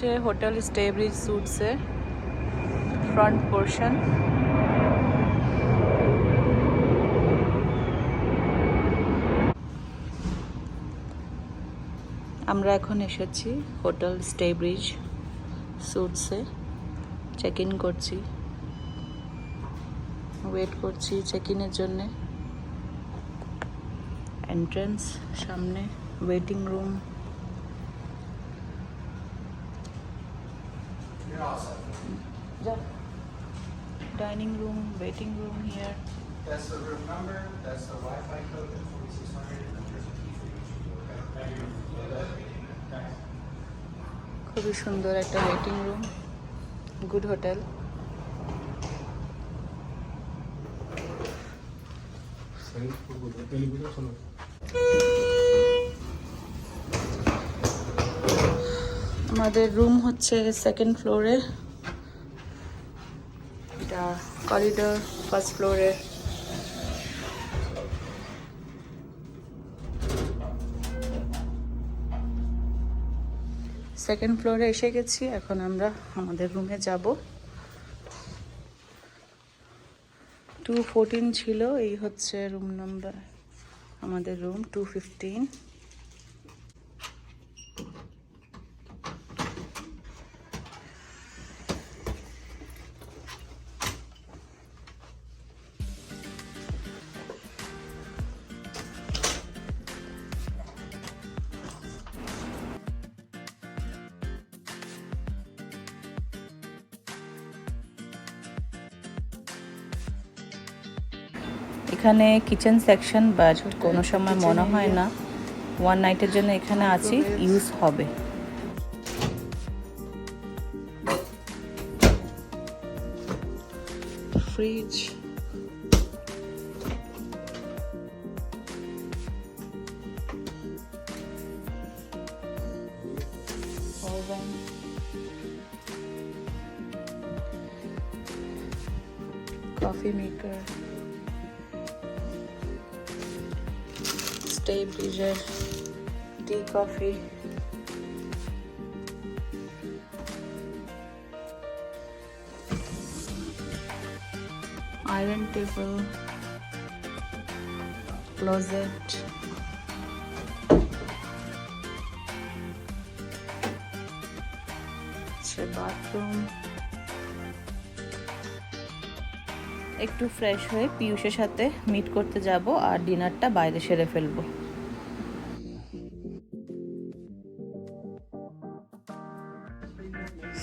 হচ্ছে hotel স্টেব্রিজ স্যুটসের front portion. আমরা এখন এসেছি হোটেল স্টেব্রিজ স্যুটসে, চেক ইন করছি, ওয়েট করছি চেক ইনের জন্যে। এন্ট্রান্স সামনে, waiting room. Dining room, waiting room here. That's the room number, that's the Wi-Fi code, and 4600, and then there's a key for each. Okay. খুবই সুন্দর একটা ওয়েটিং রুম, গুড হোটেল। আমাদের room হচ্ছে second ফ্লোরে, এটা corridor first ফ্লোরে। Second ফ্লোরে এসে গেছি, এখন আমরা আমাদের রুমে যাব। 214 ছিল, এই হচ্ছে রুম নাম্বার, আমাদের রুম 215। এখানে কিচেন সেকশন, বা কোনো সময় মনে হয় না ওয়ান নাইটের জন্য এখানে আছি, ইউজ হবে। Fridge, oven, coffee maker, StayBridge tea coffee, iron table, closet, bathroom. একটু ফ্রেশ হয়ে পিয়ুষের সাথে মিট করতে যাব, আর ডিনারটা বাইরে সেরে ফেলবো।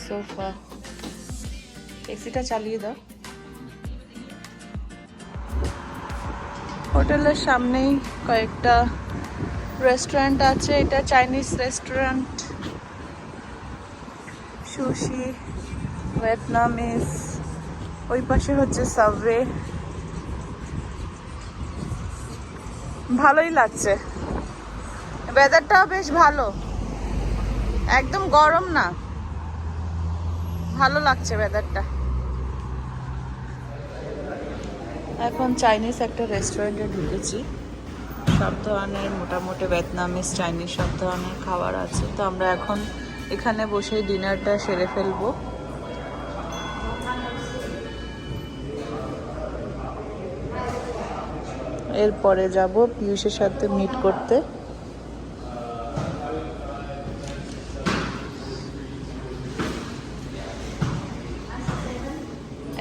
সোফা, এসিটা চালিয়ে দাও। হোটেলের সামনেই কয়েকটা রেস্টুরেন্ট আছে, এটা চাইনিজ রেস্টুরেন্ট, সুশি, ভিয়েতনামিজ। ওই পাশে হচ্ছে সাবওয়ে। ভালোই লাগছে, ওয়েদারটাও বেশ ভালো, একদম গরম না, ভালো লাগছে ওয়েদারটা। এখন চাইনিজ একটা রেস্টুরেন্টে ঢুকেছি, সব ধরনের মোটামুটি ভিয়েতনামিজ, চাইনিজ সব ধরনের খাবার আছে। তো আমরা এখন এখানে বসে ডিনারটা সেরে ফেলবো। এরপরে যাব পিয়ুষের সাথে মিট করতে।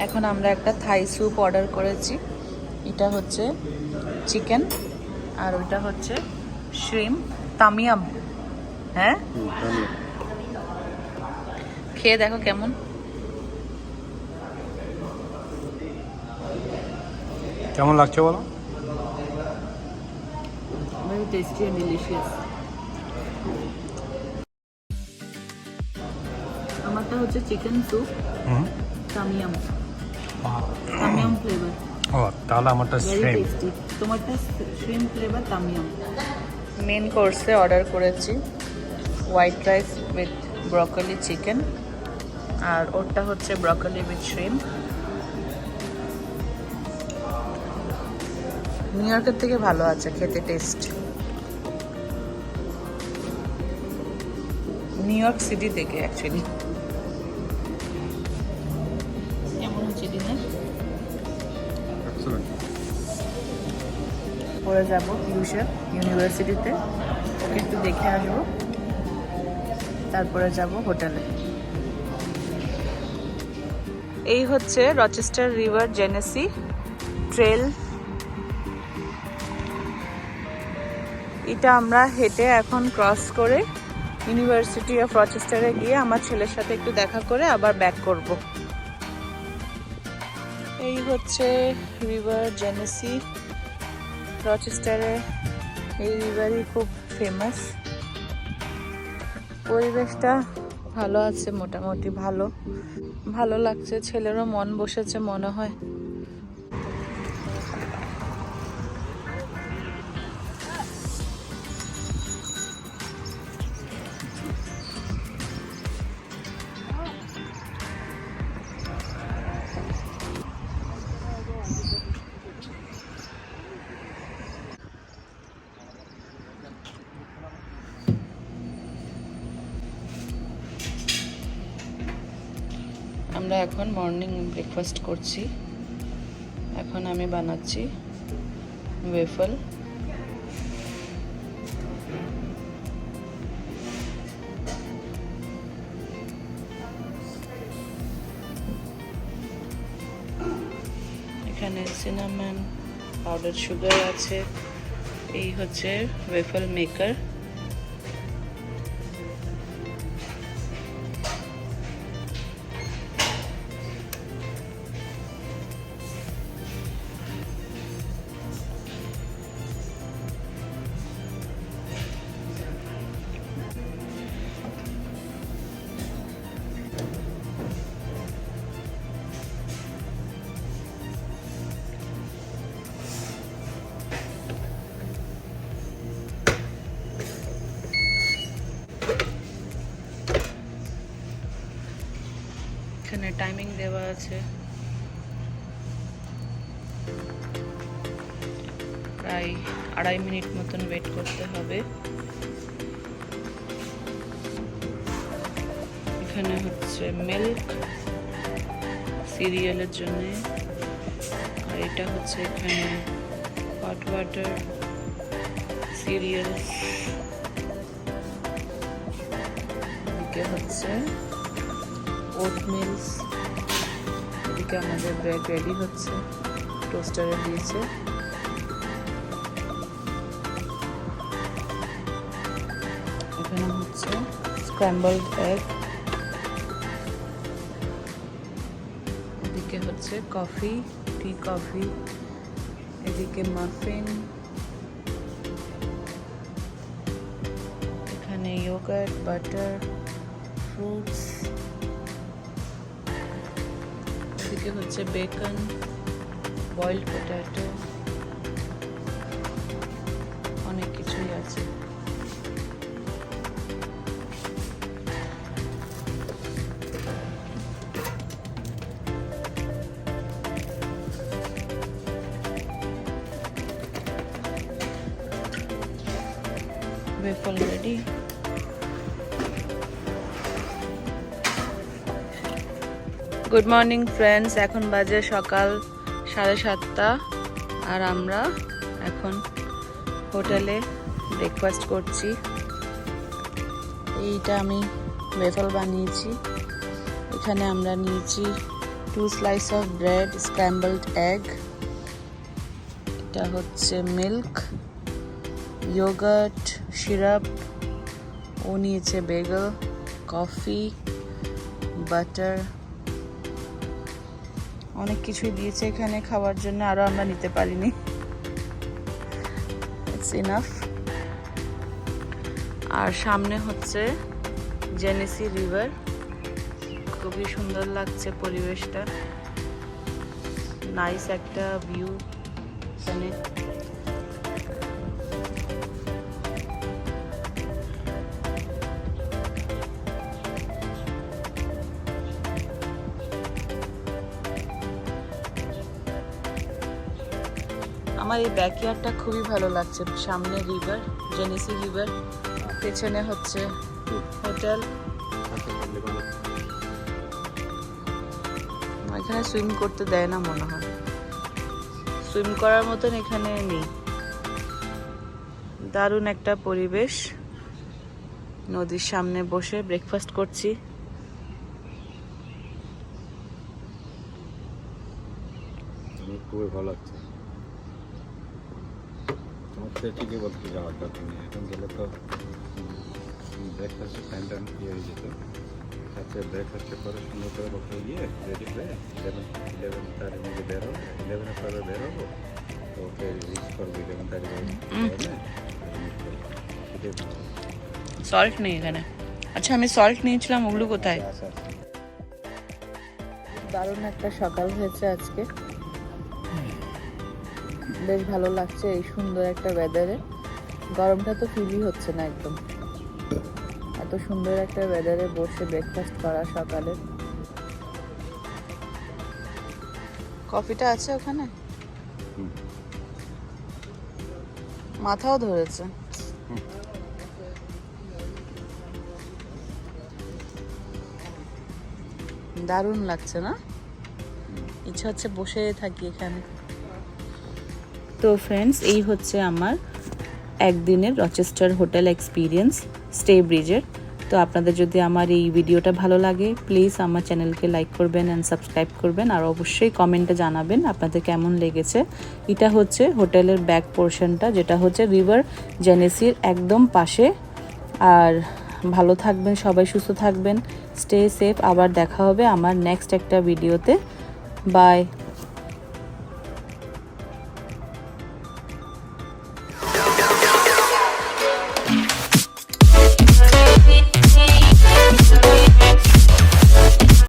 এখন আমরা একটা থাই স্যুপ অর্ডার করেছি, এটা হচ্ছে চিকেন আর ওইটা হচ্ছে শ্রিম্প তামিয়াম। হ্যাঁ, খেয়ে দেখো কেমন। কেমন লাগছে বলো? Very tasty and delicious. আমারটা হচ্ছে chicken soup tom yum, tom yum flavour. ও, তাহলে আমারটা ভেরি শ্রিম্প। টেস্টি। তোমারটা শ্রিম্প ফ্লেভার তামিয়াম। মেন কোর্সে অর্ডার করেছি white rice with broccoli chicken, আর ওরটা হচ্ছে ব্রকলি উইথ শ্রিম্প। নিউ ইয়র্কের থেকে ভালো আছে খেতে, টেস্ট। নিউ ইয়র্ক সিটি থেকে অ্যাকচুয়ালি। কেমন হচ্ছে ডিনার? পরে যাবো পিউষের ইউনিভার্সিটিতে, ওকে একটু দেখে আসবো, তারপরে যাব হোটেলে। এই হচ্ছে রচেস্টার রিভার জেনেসি ট্রেল। এটা আমরা হেঁটে এখন ক্রস করে ইউনিভার্সিটি অফ রচেস্টারে গিয়ে আমার ছেলের সাথে একটু দেখা করে আবার ব্যাক করব। এই হচ্ছে রিভার জেনেসি রচেস্টারে। এই রিভারই খুব ফেমাস। পরিবেশটা ভালো আছে, মোটামুটি ভালো ভালো লাগছে, ছেলেরও মন বসেছে মনে হয়। আমরা এখন মর্নিং ব্রেকফাস্ট করছি। এখন আমি বানাচ্ছি ওয়েফল। এখানে সিনামন, পাউডার সুগার আছে। এই হচ্ছে ওয়েফল মেকার। এখানে টাইমিং দেওয়া আছে, প্রায় 2.5 মিনিট মতন ওয়েট করতে হবে। এখানে হচ্ছে মিল্ক সিরিয়ালের জন্য, আর এটা হচ্ছে এখানে হট ওয়াটার সিরিয়াল। এদিকে হচ্ছে ওটমিলস। এদিকে আমাদের ব্রেড রেডি হচ্ছে, টোস্টারে দিয়েছে। এখানে হচ্ছে স্ক্র্যাম্বলড এগ। এদিকে হচ্ছে কফি, টি কফি। এদিকে মাফিন। এখানে ইয়োগার্ট, বাটার, ফ্রুটস। এদিকে হচ্ছে বেকন, বয়েলড পটেটো, অনেক কিছুই আছে। ওয়েফল রেডি। গুড মর্নিং ফ্রেন্ডস, এখন বাজে সকাল 7:30 আর আমরা এখন হোটেলে ব্রেকফাস্ট করছি। এইটা আমি ওয়েফল বানিয়েছি। এখানে আমরা নিয়েছি 2 slice of bread, scrambled egg, এটা হচ্ছে মিল্ক, ইয়োগার্ট, সিরাপ, ও নিয়েছে বেগল, কফি, বাটার, অনেক কিছুই দিয়েছে এখানে খাওয়ার জন্য, আরও আমরা নিতে পারিনি। It's enough. আর সামনে হচ্ছে জেনেসি রিভার, খুবই সুন্দর লাগছে পরিবেশটা, নাইস একটা ভিউ এখানে। আমার এই ব্যাকইয়ার্ডটা খুবই ভালো লাগছে। সামনে রিভার, জেনেসি রিভার, পেছনে হচ্ছে হোটেল। এখানে সুইম করতে দেয় না মনে হয়, সুইম করার মতন এখানে নেই। দারুণ একটা পরিবেশ, নদীর সামনে বসে ব্রেকফাস্ট করছি। খুবই ভালো লাগছে। তোমার তো ঠিকই বলতে যাওয়ার দরকার নেই, এখন গেলে তো ব্রেকফাস্টের টাইমটা ইয়ে হয়ে যেত। সাথে ব্রেকফাস্টে করে সুন্দর করে বসে গিয়ে রেডি হয়ে 11টার মধ্যে বেরোবো, 11-এর পরে বেরোবো, তো ওকে রিচ করবো 11টার সেটাই ভালো। সল্ট নেই এখানে। আচ্ছা, আমি সল্ট নিয়েছিলাম, ওগুলো কোথায়? দারুণ একটা সকাল হয়েছে আজকে, বেশ ভালো লাগছে এই সুন্দর একটা ওয়েদারে। গরমটা তো ফিলই হচ্ছে না একদম, এত সুন্দর একটা ওয়েদারে বসে ব্রেকফাস্ট করা সকালে। কফিটা আছে ওখানে, মাথাও ধরেছে। দারুণ লাগছে না? ইচ্ছা হচ্ছে বসে থাকি এখানে। তো ফ্রেন্ডস, এই হচ্ছে আমার একদিনের রচেস্টার হোটেল এক্সপিরিয়েন্স স্টেব্রিজের। তো আপনাদের যদি আমার এই ভিডিওটা ভালো লাগে, প্লিজ আমার চ্যানেলকে লাইক করবেন অ্যান্ড সাবস্ক্রাইব করবেন, আর অবশ্যই কমেন্টে জানাবেন আপনাদের কেমন লেগেছে। এটা হচ্ছে হোটেলের ব্যাক পোর্শনটা, যেটা হচ্ছে রিভার জেনেসির একদম পাশে। আর ভালো থাকবেন সবাই, সুস্থ থাকবেন, স্টে সেফ। আবার দেখা হবে আমার নেক্সট একটা ভিডিওতে। বাই।